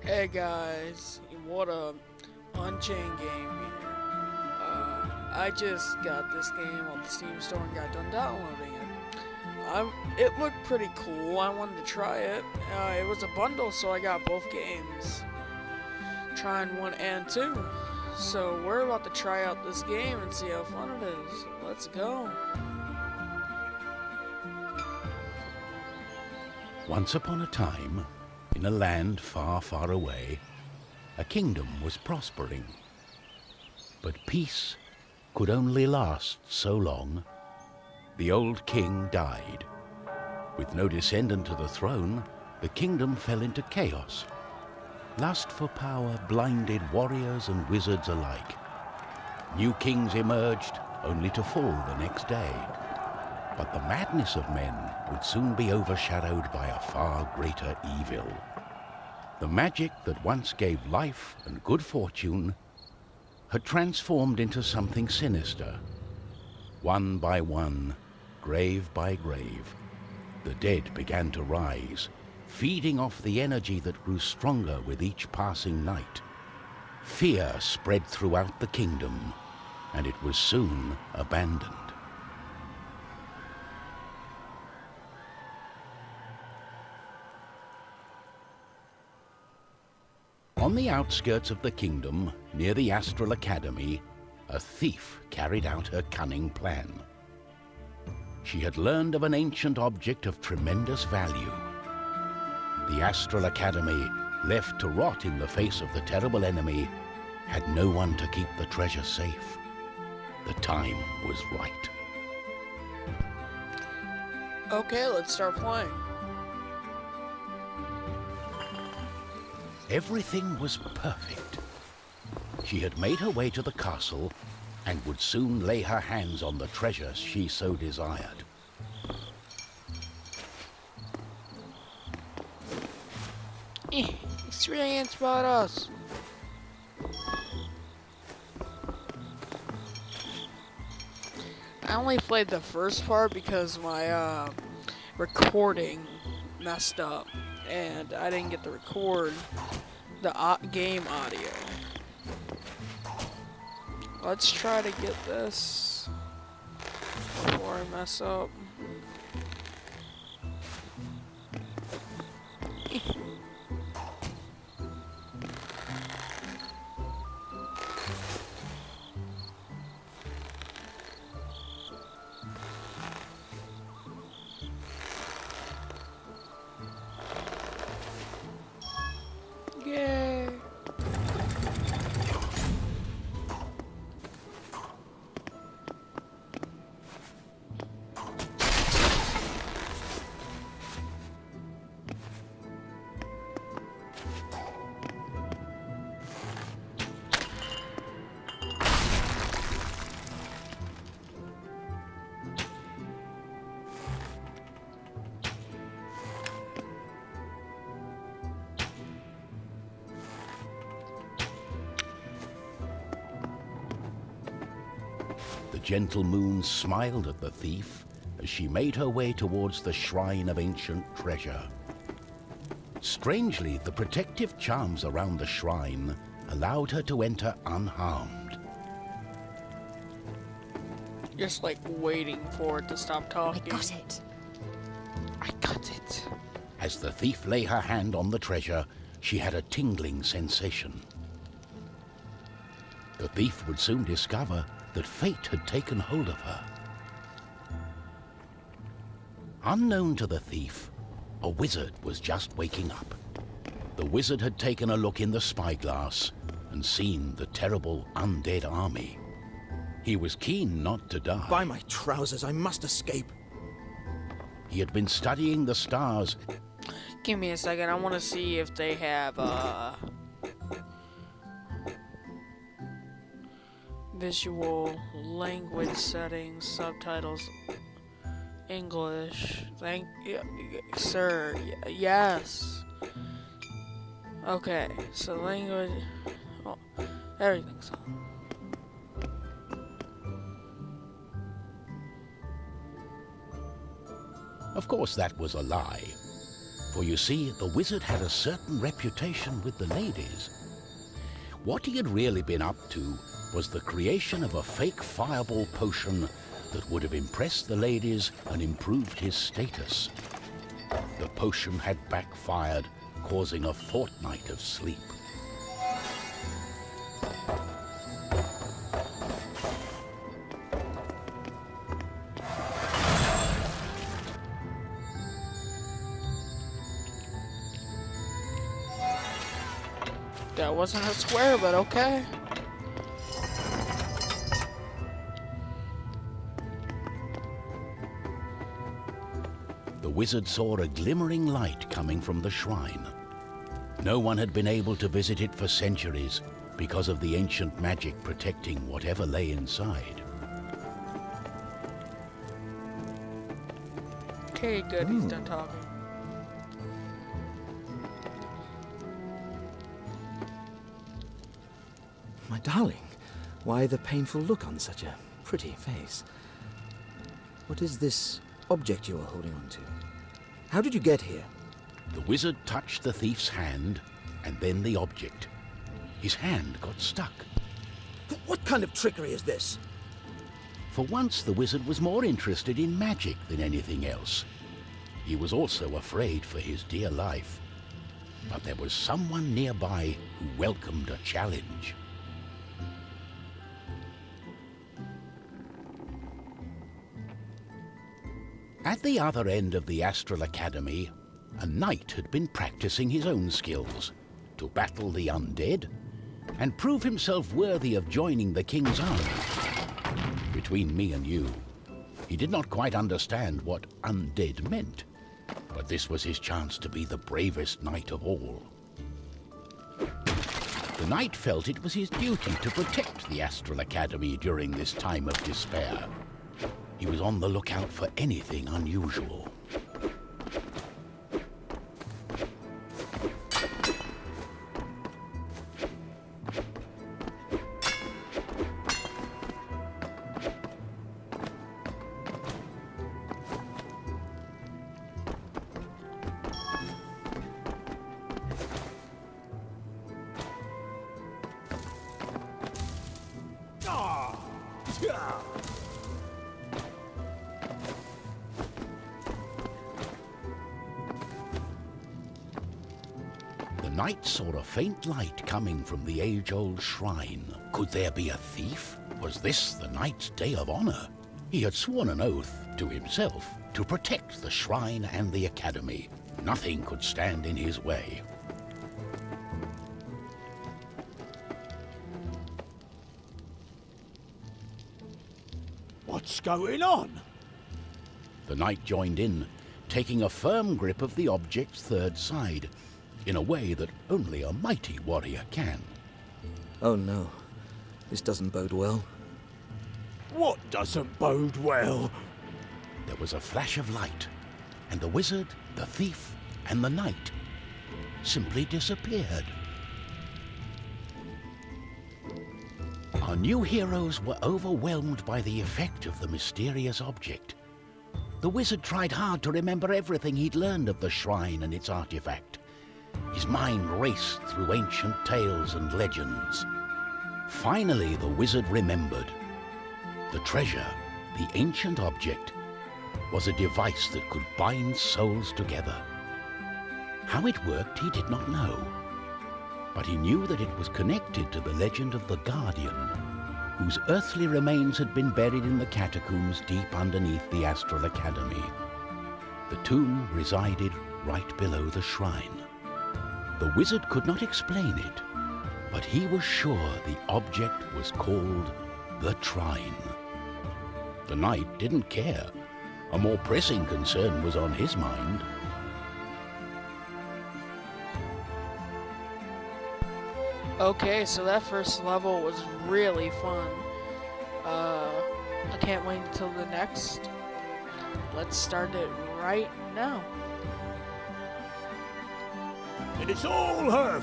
Hey guys, what up? Unchained Game here. I just got this game on the Steam store and got done downloading it. It looked pretty cool. I wanted to try it. It was a bundle, so I got both games. Trine 1 and 2. So we're about to try out this game and see how fun it is. Let's go. Once upon a time, in a land far, far away, a kingdom was prospering. But peace could only last so long. The old king died. With no descendant to the throne, the kingdom fell into chaos. Lust for power blinded warriors and wizards alike. New kings emerged, only to fall the next day. But the madness of men would soon be overshadowed by a far greater evil. The magic that once gave life and good fortune had transformed into something sinister. One by one, grave by grave, the dead began to rise, feeding off the energy that grew stronger with each passing night. Fear spread throughout the kingdom, and it was soon abandoned. On the outskirts of the kingdom, near the Astral Academy, a thief carried out her cunning plan. She had learned of an ancient object of tremendous value. The Astral Academy, left to rot in the face of the terrible enemy, had no one to keep the treasure safe. The time was right. Okay, let's start playing. Everything was perfect. She had made her way to the castle and would soon lay her hands on the treasure she so desired. Experience about us. I only played the first part because my recording messed up and I didn't get to record the game audio. Let's try to get this before I mess up. Yay! The gentle moon smiled at the thief as she made her way towards the shrine of ancient treasure. Strangely, the protective charms around the shrine allowed her to enter unharmed. Just like waiting for it to stop talking. I got it. I got it. As the thief lay her hand on the treasure, she had a tingling sensation. The thief would soon discover that fate had taken hold of her. Unknown to the thief, a wizard was just waking up. The wizard had taken a look in the spyglass and seen the terrible undead army. He was keen not to die. By my trousers, I must escape. He had been studying the stars. Give me a second. I want to see if they have visual language settings, subtitles, English. Thank you, sir. Yes. Okay. So language. Oh, everything's on. Of course, that was a lie. For you see, the wizard had a certain reputation with the ladies. What he had really been up to was the creation of a fake fireball potion that would have impressed the ladies and improved his status. The potion had backfired, causing a fortnight of sleep. That wasn't a square, but okay. The wizard saw a glimmering light coming from the shrine. No one had been able to visit it for centuries because of the ancient magic protecting whatever lay inside. Okay, good, he's done talking. My darling, why the painful look on such a pretty face? What is this object you are holding on to? How did you get here? The wizard touched the thief's hand and then the object. His hand got stuck. What kind of trickery is this? For once, the wizard was more interested in magic than anything else. He was also afraid for his dear life. But there was someone nearby who welcomed a challenge. At the other end of the Astral Academy, a knight had been practicing his own skills to battle the undead and prove himself worthy of joining the king's army. Between me and you, he did not quite understand what undead meant, but this was his chance to be the bravest knight of all. The knight felt it was his duty to protect the Astral Academy during this time of despair. He was on the lookout for anything unusual. The knight saw a faint light coming from the age-old shrine. Could there be a thief? Was this the knight's day of honor? He had sworn an oath to himself to protect the shrine and the academy. Nothing could stand in his way. What's going on? The knight joined in, taking a firm grip of the object's third side, in a way that only a mighty warrior can. Oh no, this doesn't bode well. What doesn't bode well? There was a flash of light, and the wizard, the thief, and the knight simply disappeared. Our new heroes were overwhelmed by the effect of the mysterious object. The wizard tried hard to remember everything he'd learned of the shrine and its artifact. His mind raced through ancient tales and legends. Finally, the wizard remembered. The treasure, the ancient object, was a device that could bind souls together. How it worked, he did not know. But he knew that it was connected to the legend of the Guardian, whose earthly remains had been buried in the catacombs deep underneath the Astral Academy. The tomb resided right below the shrine. The wizard could not explain it, but he was sure the object was called the Trine. The knight didn't care. A more pressing concern was on his mind. Okay, so that first level was really fun. I can't wait until the next. Let's start it right now. And it's all her